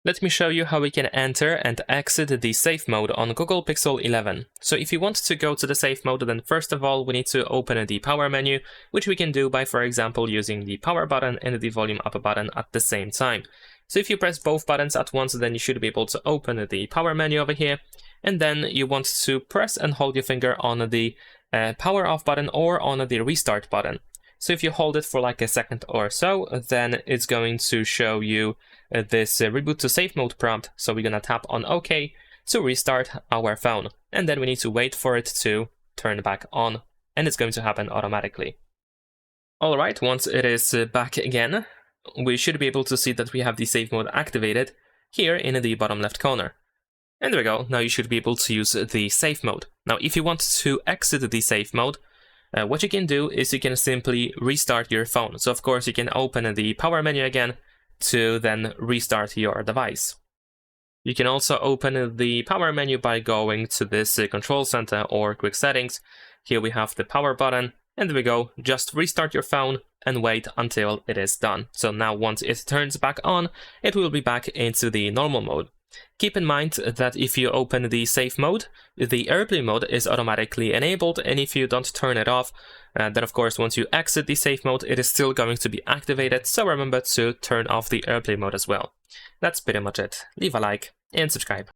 Let me show you how we can enter and exit the safe mode on Google Pixel 11. So if you want to go to the safe mode, then first of all, we need to open the power menu, which we can do by, for example, using the power button and the volume up button at the same time. So if you press both buttons at once, then you should be able to open the power menu over here. And then you want to press and hold your finger on the power off button or on the restart button. So if you hold it for like a second or so, then it's going to show you this reboot to safe mode prompt. So we're gonna tap on OK to restart our phone. And then we need to wait for it to turn back on, and it's going to happen automatically. All right, once it is back again, we should be able to see that we have the safe mode activated here in the bottom left corner. And there we go, now you should be able to use the safe mode. Now, if you want to exit the safe mode, what you can do is you can simply restart your phone. So of course you can open the power menu again to then restart your device. You can also open the power menu by going to this control center or quick settings. Here we have the power button, and there we go, just restart your phone and wait until it is done. So now once it turns back on, it will be back into the normal mode. Keep in mind that if you open the safe mode, the airplane mode is automatically enabled, and if you don't turn it off, then of course once you exit the safe mode, it is still going to be activated, so remember to turn off the airplane mode as well. That's pretty much it. Leave a like and subscribe.